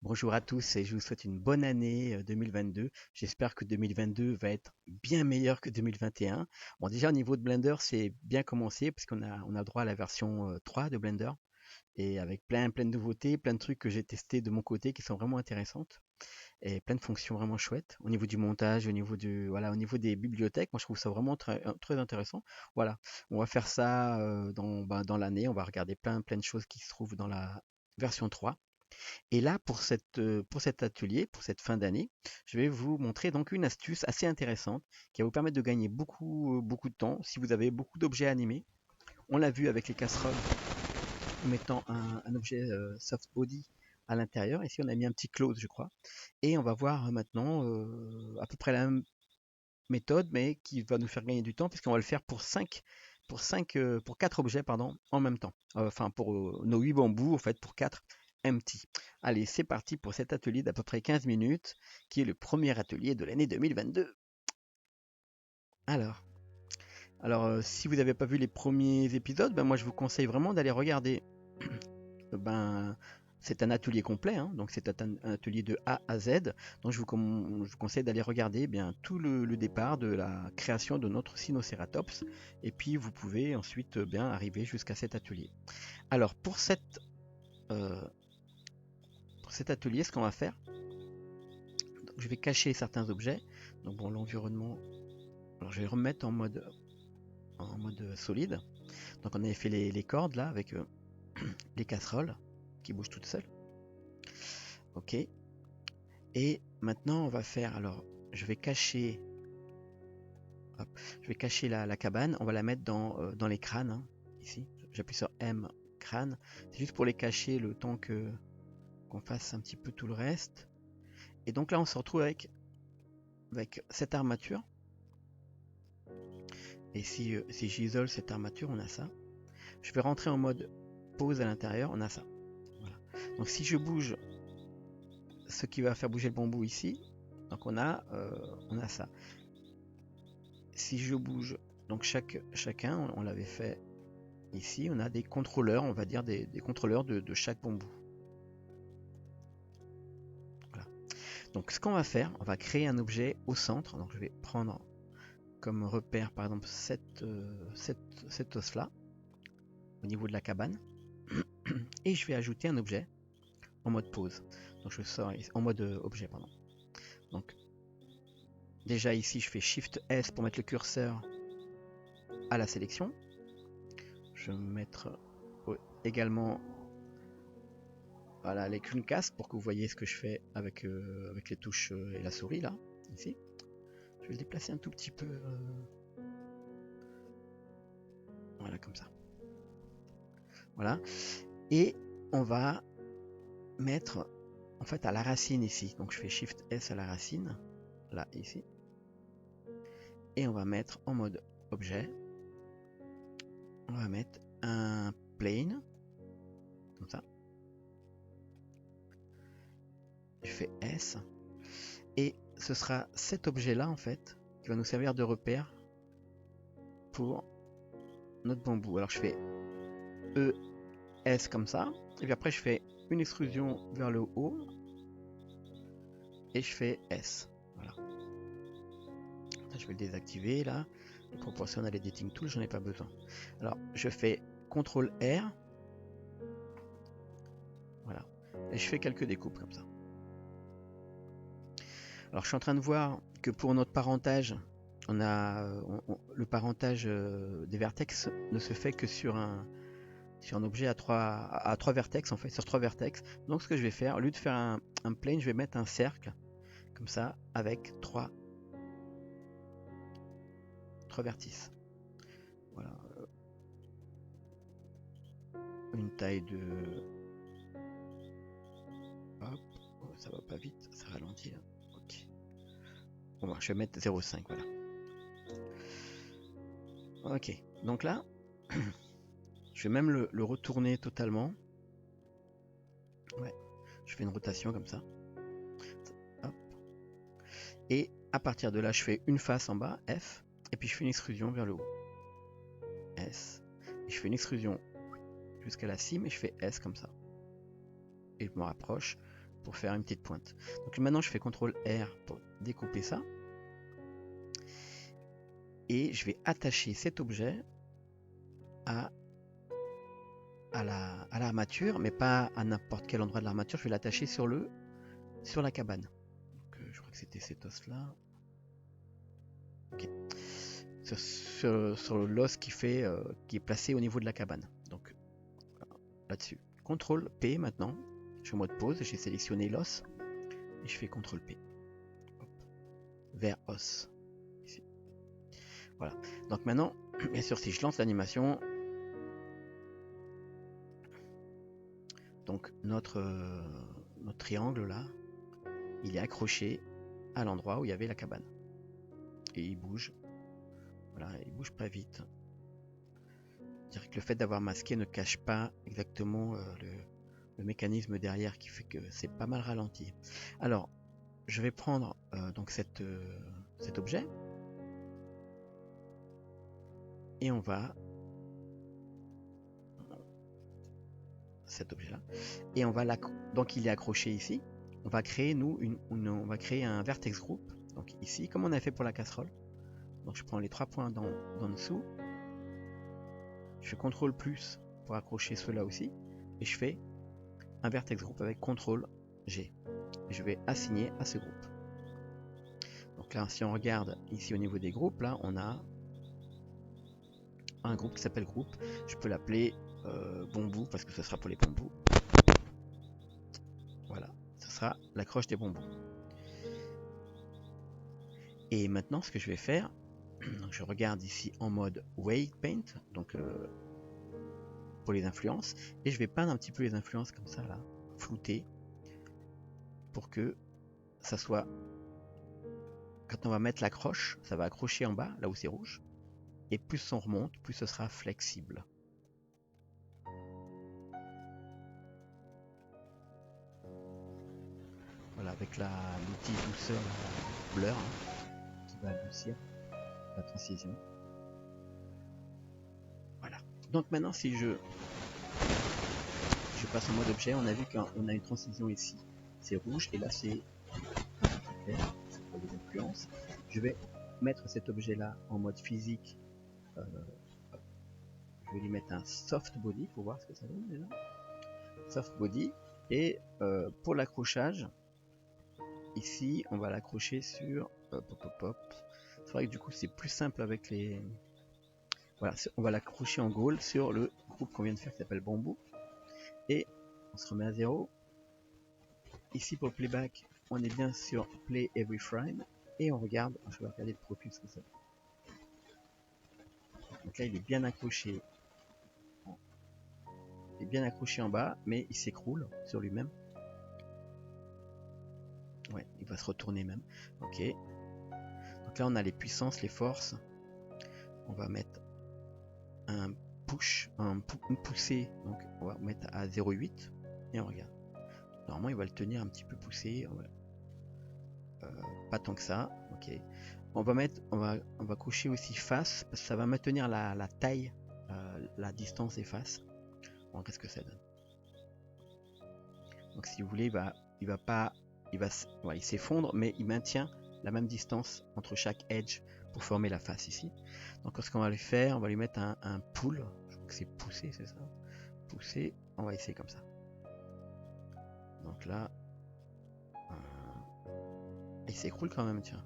Bonjour à tous et je vous souhaite une bonne année 2022. J'espère que 2022 va être bien meilleur que 2021. Bon, déjà au niveau de Blender, c'est bien commencé parce qu'on a droit à la version 3 de Blender et avec plein de nouveautés, plein de trucs que j'ai testés de mon côté qui sont vraiment intéressantes et plein de fonctions vraiment chouettes au niveau du montage, au niveau des bibliothèques. Moi, je trouve ça vraiment très intéressant. Voilà, on va faire ça dans l'année. On va regarder plein de choses qui se trouvent dans la version 3. Et là, pour cet atelier, pour cette fin d'année, je vais vous montrer donc une astuce assez intéressante qui va vous permettre de gagner beaucoup de temps si vous avez beaucoup d'objets animés. On l'a vu avec les casseroles en mettant un objet soft body à l'intérieur. Ici, on a mis un petit close, je crois. Et on va voir maintenant à peu près la même méthode, mais qui va nous faire gagner du temps puisqu'on va le faire pour 4 objets pardon, en même temps. Enfin, pour nos 8 bambous, en fait, pour 4 empty. Allez, c'est parti pour cet atelier d'à peu près 15 minutes, qui est le premier atelier de l'année 2022. Alors, si vous n'avez pas vu les premiers épisodes, ben moi je vous conseille vraiment d'aller regarder. ben, c'est un atelier complet, hein, donc c'est un atelier de A à Z. Donc je vous conseille d'aller regarder bien tout le départ de la création de notre Sinoceratops, et puis vous pouvez ensuite bien arriver jusqu'à cet atelier. Alors euh, pour cet atelier, ce qu'on va faire, donc, je vais cacher certains objets. Donc bon, l'environnement, alors je vais le remettre en mode solide. Donc on avait fait les cordes là avec les casseroles qui bougent toutes seules. Ok. Et maintenant on va faire, alors je vais cacher, hop, je vais cacher la cabane. On va la mettre dans les crânes, hein, ici. J'appuie sur M, crâne. C'est juste pour les cacher le temps qu'on fasse un petit peu tout le reste. Et donc là on se retrouve avec cette armature. Et si j'isole cette armature, on a ça. Je vais rentrer en mode pause à l'intérieur, on a ça. Voilà. Donc si je bouge ce qui va faire bouger le bambou ici, donc on a ça. Si je bouge, donc chacun, on l'avait fait ici, on a des contrôleurs, on va dire des contrôleurs de chaque bambou. Voilà. Donc ce qu'on va faire, on va créer un objet au centre. Donc je vais prendre comme repère par exemple cet os là au niveau de la cabane et je vais ajouter un objet en mode pause. Donc je sors en mode objet, pardon. Donc déjà ici je fais Shift S pour mettre le curseur à la sélection. Je vais mettre également voilà, les Chromecast pour que vous voyez ce que je fais avec les touches et la souris là, ici. Je vais le déplacer un tout petit peu. Voilà, comme ça. Voilà. Et on va mettre en fait à la racine ici. Donc je fais Shift S à la racine, là, ici. Et on va mettre en mode objet. On va mettre un plane, comme ça. Je fais S. Et ce sera cet objet-là, en fait, qui va nous servir de repère pour notre bambou. Alors je fais ES comme ça. Et puis après, je fais une extrusion vers le haut. Et je fais S. Voilà. Je vais le désactiver là. Le proportionnel editing tool, j'en ai pas besoin. Alors, je fais CTRL R. Voilà. Et je fais quelques découpes comme ça. Alors, je suis en train de voir que pour notre parentage, le parentage des vertex ne se fait que sur un objet à trois vertex, en fait, sur 3 vertex. Donc, ce que je vais faire, au lieu de faire un plane, je vais mettre un cercle, comme ça, avec 3 vertices. Voilà. Une taille de... Hop, oh, ça va pas vite, ça ralentit là. Ok. Bon, je vais mettre 0,5, voilà. Ok, donc là, je vais même le retourner totalement. Ouais, je fais une rotation comme ça. Hop. Et à partir de là, je fais une face en bas, F, et puis je fais une extrusion vers le haut. S. Et je fais une extrusion jusqu'à la cime et je fais S comme ça. Et je me rapproche pour faire une petite pointe. Donc maintenant je fais CTRL R pour découper ça. Et je vais attacher cet objet à l'armature, mais pas à n'importe quel endroit de l'armature. Je vais l'attacher sur la cabane. Donc, je crois que c'était cet os là. Okay. Sur l'os qui est placé au niveau de la cabane. Donc là-dessus. CTRL P maintenant. Je suis en mode pause. J'ai sélectionné l'os et je fais CTRL P. Hop. Vers os. Ici. Voilà. Donc maintenant, bien sûr, si je lance l'animation, donc notre triangle là, il est accroché à l'endroit où il y avait la cabane. Et il bouge. Voilà, il bouge pas vite. C'est-à-dire que le fait d'avoir masqué ne cache pas exactement le mécanisme derrière qui fait que c'est pas mal ralenti. Alors, je vais prendre donc cet objet et on va cet objet là et on va donc il est accroché ici. On va créer on va créer un vertex group. Donc ici, comme on a fait pour la casserole. Donc je prends les 3 points d'en dessous. Je fais CTRL plus pour accrocher ceux-là aussi. Et je fais un vertex group avec CTRL G. Et je vais assigner à ce groupe. Donc là, si on regarde ici au niveau des groupes, là, on a un groupe qui s'appelle groupe. Je peux l'appeler bambou parce que ce sera pour les bambous. Voilà, ce sera l'accroche des bambous. Et maintenant, ce que je vais faire, donc je regarde ici en mode weight paint, donc pour les influences, et je vais peindre un petit peu les influences comme ça là, flouter, pour que ça soit, quand on va mettre l'accroche, ça va accrocher en bas, là où c'est rouge, et plus on remonte, plus ce sera flexible. Voilà, avec l'outil douceur blur qui va adoucir la transition. Voilà. Donc maintenant, si je passe en mode objet, on a vu qu'on a une transition ici, c'est rouge, et là c'est clair, c'est pour les influences. Je vais mettre cet objet là en mode physique. Je vais lui mettre un soft body pour voir ce que ça donne déjà. Soft body, et pour l'accrochage, ici on va l'accrocher sur c'est vrai que du coup c'est plus simple avec les, voilà, on va l'accrocher en goal sur le groupe qu'on vient de faire qui s'appelle bambou, et on se remet à 0. Ici pour le playback, on est bien sur play every frame, et on regarde, je vais regarder le profil ce que ça fait. Donc là il est bien accroché, en bas, mais il s'écroule sur lui-même. Ouais, il va se retourner même. Ok. Donc là on a les puissances, les forces. On va mettre un push, une poussée. Donc on va mettre à 0,8 et on regarde. Normalement il va le tenir un petit peu poussé. Pas tant que ça. Ok. On va cocher aussi face parce que ça va maintenir la taille, la distance des faces. On regarde ce que ça donne. Donc si vous voulez, il s'effondre, mais il maintient la même distance entre chaque edge pour former la face ici. Donc ce qu'on va lui faire, on va lui mettre un pull, je crois que c'est pousser, c'est ça, pousser, on va essayer comme ça. Donc là, il s'écroule quand même, tiens.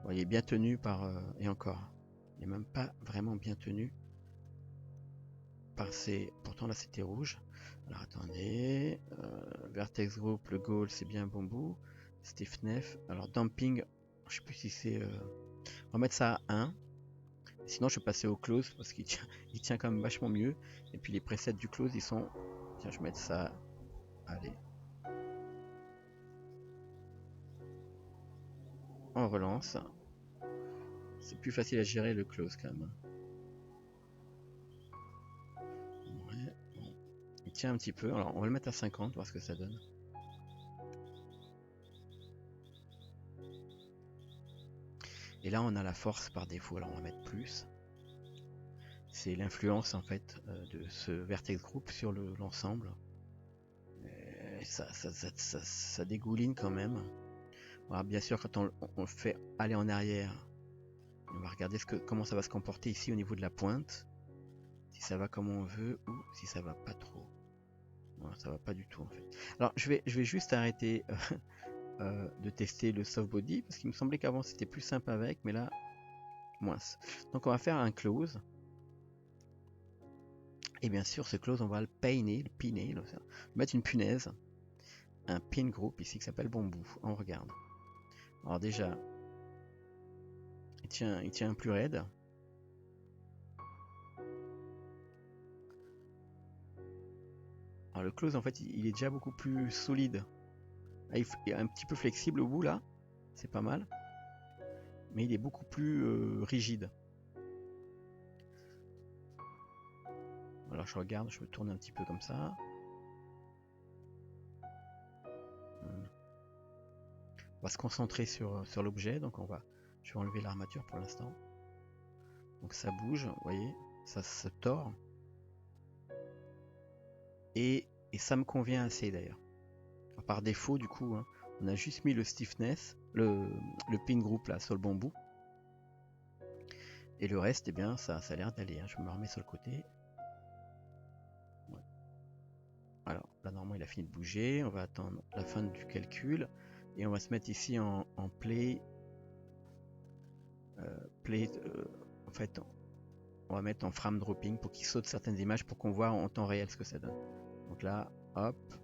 Bon, il est bien tenu par, et encore, il n'est même pas vraiment bien tenu par ces, pourtant là c'était rouge. Alors attendez, vertex group, le goal c'est bien bambou, stiffness, alors damping, je sais plus si c'est, on va mettre ça à 1, sinon je vais passer au close parce qu'il tient quand même vachement mieux, et puis les presets du close ils sont, tiens je vais mettre ça, allez, on relance, c'est plus facile à gérer le close quand même. Ouais, bon. Il tient un petit peu, alors on va le mettre à 50, voir ce que ça donne. Et là on a la force par défaut, alors on va mettre plus. C'est l'influence en fait de ce vertex group sur l'ensemble. Et ça dégouline quand même. Alors, bien sûr, quand on le fait aller en arrière, on va regarder comment ça va se comporter ici au niveau de la pointe. Si ça va comme on veut ou si ça va pas trop. Voilà, ça va pas du tout en fait. Alors je vais juste arrêter de tester le soft body parce qu'il me semblait qu'avant c'était plus simple avec, mais là moins. Donc on va faire un close. Et bien sûr ce close on va le piner, mettre une punaise, un pin group ici qui s'appelle bambou. On regarde. Alors déjà il tient plus raide. Alors le close en fait il est déjà beaucoup plus solide. Là, il est un petit peu flexible au bout là, c'est pas mal. Mais il est beaucoup plus rigide. Alors je regarde, je me tourne un petit peu comme ça. On va se concentrer sur l'objet, donc je vais enlever l'armature pour l'instant. Donc ça bouge, vous voyez, ça se tord. Et ça me convient assez d'ailleurs. Par défaut du coup, hein, on a juste mis le stiffness, le pin group là sur le bambou. Et le reste, eh bien, ça a l'air d'aller. Hein. Je me remets sur le côté. Ouais. Alors là, normalement, il a fini de bouger. On va attendre la fin du calcul. Et on va se mettre ici en play. En fait, on va mettre en frame dropping pour qu'il saute certaines images pour qu'on voit en temps réel ce que ça donne. Donc là, hop,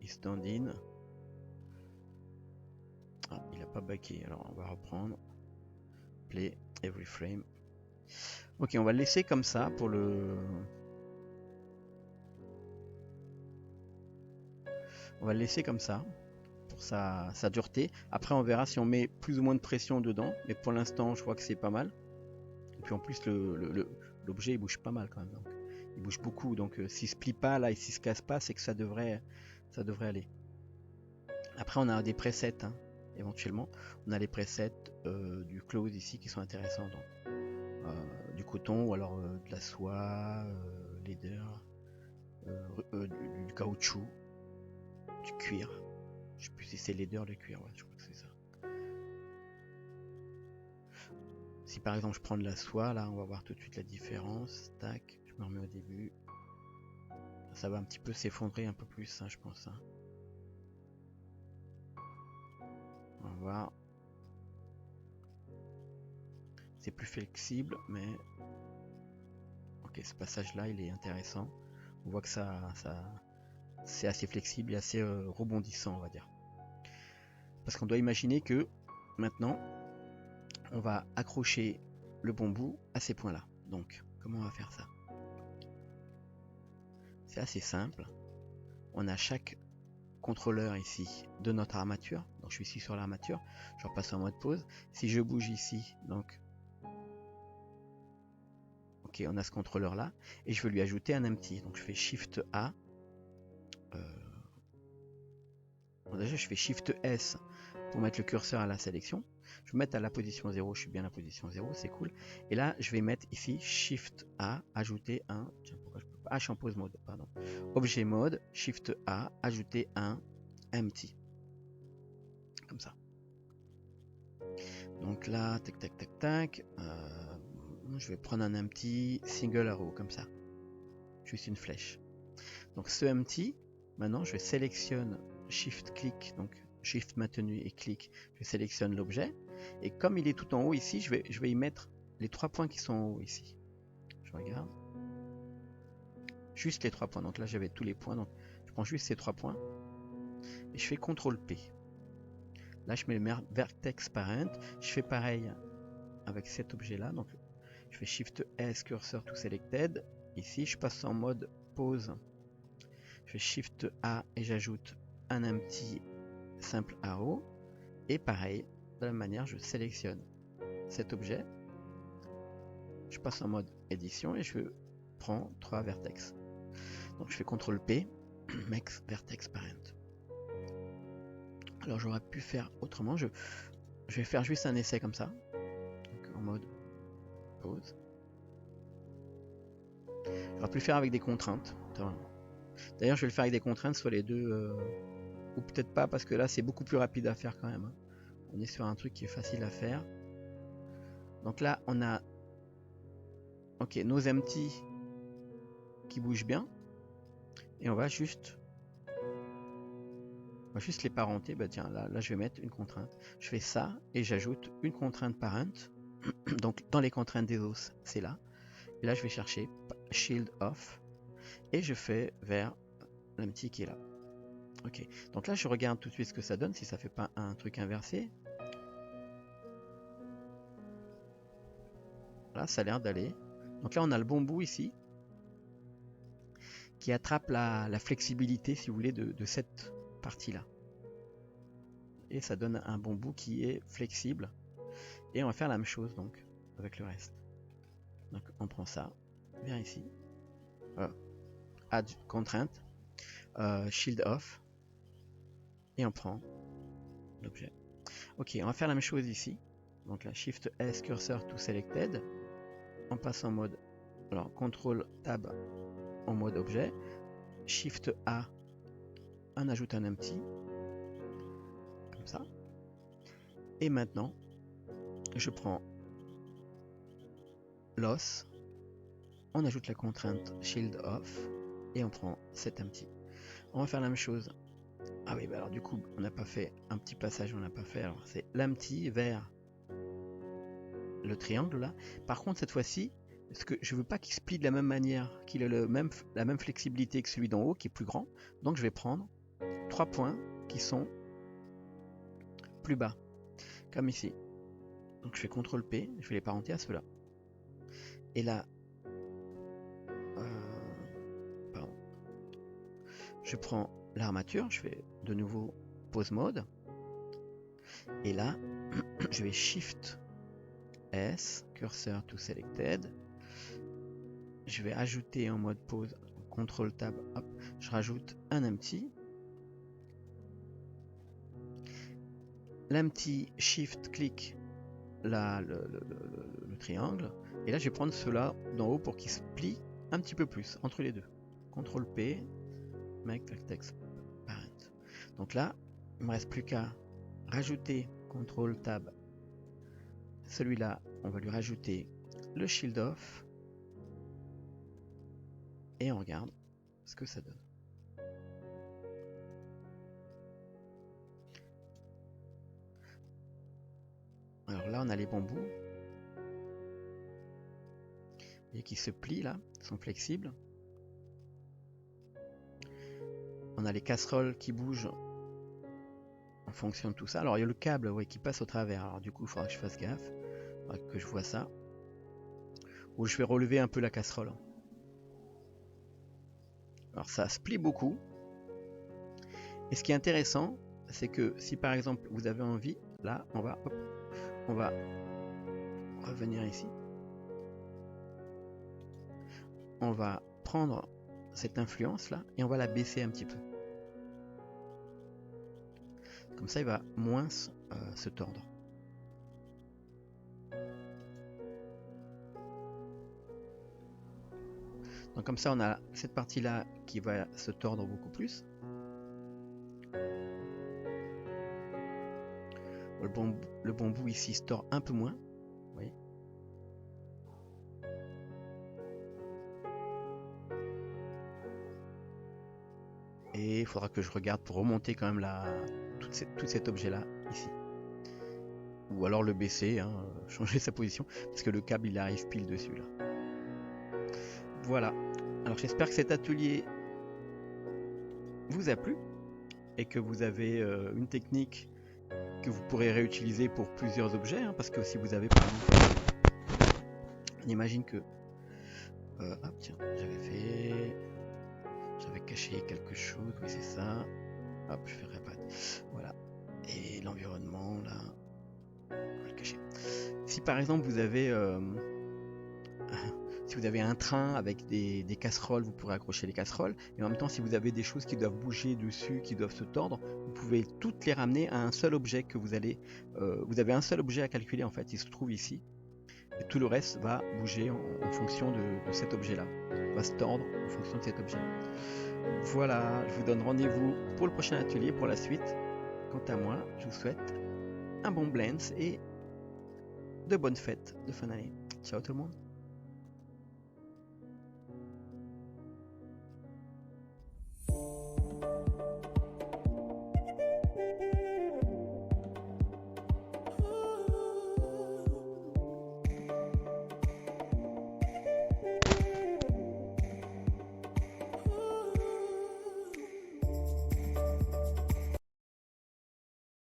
il stand in. Ah, il a pas backé. Alors on va reprendre. Play every frame. Ok, on va le laisser comme ça pour le. On va le laisser comme ça pour sa dureté. Après, on verra si on met plus ou moins de pression dedans. Mais pour l'instant, je vois que c'est pas mal. Et puis en plus, l'objet il bouge pas mal quand même. Donc, il bouge beaucoup. Donc s'il se plie pas là et s'il se casse pas, c'est que ça devrait aller. Après, on a des presets. Hein, éventuellement, on a les presets du close ici qui sont intéressants. Donc, du coton ou alors de la soie, leather, du caoutchouc, du cuir. Je sais plus si c'est leather, le cuir, ouais, je crois que c'est ça. Si par exemple je prends de la soie, là on va voir tout de suite la différence. Tac, je me remets au début. Ça va un petit peu s'effondrer un peu plus, hein, je pense. Hein. On va voir. C'est plus flexible, mais ok, ce passage-là, il est intéressant. On voit que c'est assez flexible et assez rebondissant, on va dire. Parce qu'on doit imaginer que maintenant, on va accrocher le bambou à ces points-là. Donc, comment on va faire ça? C'est assez simple. On a chaque contrôleur ici de notre armature. Donc, je suis ici sur l'armature. Je repasse en mode pause. Si je bouge ici, donc, ok, on a ce contrôleur-là. Et je veux lui ajouter un empty. Donc, je fais Shift A. Bon, déjà, je fais Shift S pour mettre le curseur à la sélection. Je vais mettre à la position 0, je suis bien à la position 0, c'est cool. Et là, je vais mettre ici Shift A, ajouter un. Tiens, pourquoi je peux pas? Ah, je suis en pause mode, pardon. Objet mode, Shift A, ajouter un empty. Comme ça. Donc là, tac, tac, tac, tac. Je vais prendre un empty single arrow, comme ça. Juste une flèche. Donc ce empty, maintenant, je sélectionne Shift clic, donc Shift maintenu et clic, je sélectionne l'objet. Et comme il est tout en haut ici, je vais y mettre les 3 points qui sont en haut ici. Je regarde. Juste les 3 points. Donc là, j'avais tous les points. Donc je prends juste ces 3 points. Et je fais CTRL P. Là, je mets le vertex parent. Je fais pareil avec cet objet-là. Donc je fais Shift S, cursor to selected. Ici, je passe en mode pause. Je fais Shift A et j'ajoute un empty simple arrow. Et pareil, de la même manière, je sélectionne cet objet. Je passe en mode édition et je prends 3 vertex. Donc je fais CTRL P, make vertex parent. Alors j'aurais pu faire autrement. Je vais faire juste un essai comme ça. Donc en mode pause. J'aurais pu le faire avec des contraintes. D'ailleurs, je vais le faire avec des contraintes, soit les deux ou peut-être pas, parce que là c'est beaucoup plus rapide à faire quand même, hein. On est sur un truc qui est facile à faire. Donc là on a ok nos empty qui bougent bien, et on va juste les parenter. Bah tiens, là je vais mettre une contrainte. Je fais ça et j'ajoute une contrainte parent. Donc dans les contraintes des os, c'est là. Et là je vais chercher shield off et je fais vers l'empty qui est là. Ok, donc là je regarde tout de suite ce que ça donne, si ça fait pas un truc inversé. Là ça a l'air d'aller. Donc là on a le bon bout ici qui attrape la flexibilité, si vous voulez, de cette partie là. Et ça donne un bon bout qui est flexible. Et on va faire la même chose donc avec le reste. Donc on prend ça, vient ici, add contrainte, shield off, et on prend l'objet. Ok, on va faire la même chose ici. Donc là, Shift S, cursor to selected. On passe en mode, alors CTRL Tab en mode objet. Shift A, on ajoute un empty, comme ça. Et maintenant, je prends loss, on ajoute la contrainte shield off, et on prend cet empty. On va faire la même chose. Ah oui, bah alors du coup, on n'a pas fait un petit passage, on n'a pas fait. Alors c'est l'empty vers le triangle là. Par contre, cette fois-ci, parce que je veux pas qu'il se plie de la même manière, qu'il ait la même flexibilité que celui d'en haut, qui est plus grand. Donc je vais prendre 3 points qui sont plus bas, comme ici. Donc je fais CTRL P, je vais les parenter à ceux-là. Et là, pardon, je prends l'armature, je fais de nouveau pose mode. Et là, je vais Shift S, cursor to selected. Je vais ajouter en mode pause, CTRL Tab, hop, je rajoute un empty. L'empty, Shift, clic, là, le triangle. Et là, je vais prendre ceux-là d'en haut pour qu'ils se plient un petit peu plus entre les deux. CTRL P, make text parent. Donc là, il ne me reste plus qu'à rajouter CTRL Tab. Celui-là, on va lui rajouter le shield off. Et on regarde ce que ça donne. Alors là, on a les bambous. Vous voyez qu'ils se plient là, sont flexibles. On a les casseroles qui bougent en fonction de tout ça. Alors il y a le câble, ouais, qui passe au travers. Alors du coup, il faudra que je fasse gaffe, que je vois ça. Ou je vais relever un peu la casserole. Alors ça se plie beaucoup. Et ce qui est intéressant, c'est que si par exemple vous avez envie, là, on va revenir ici. On va prendre cette influence là et on va la baisser un petit peu. Comme ça, il va moins se tordre. Donc comme ça, on a cette partie-là qui va se tordre beaucoup plus. Le bon bout ici se tord un peu moins. Vous voyez. Et il faudra que je regarde pour remonter quand même tout cet objet-là ici. Ou alors le baisser, hein, changer sa position, parce que le câble il arrive pile dessus là. Voilà. Alors j'espère que cet atelier vous a plu et que vous avez une technique que vous pourrez réutiliser pour plusieurs objets, hein, parce que si vous avez par exemple, on imagine que hop, tiens, j'avais caché quelque chose, oui c'est ça, hop, je fais répète, voilà, et l'environnement là, on va le cacher. Si par exemple vous avez si vous avez un train avec des casseroles, vous pourrez accrocher les casseroles. Et en même temps, si vous avez des choses qui doivent bouger dessus, qui doivent se tordre, vous pouvez toutes les ramener à un seul objet que vous allez... vous avez un seul objet à calculer en fait, il se trouve ici. Et tout le reste va bouger en fonction de cet objet-là, va se tordre en fonction de cet objet. Voilà, je vous donne rendez-vous pour le prochain atelier, pour la suite. Quant à moi, je vous souhaite un bon Blends et de bonnes fêtes de fin d'année. Ciao tout le monde.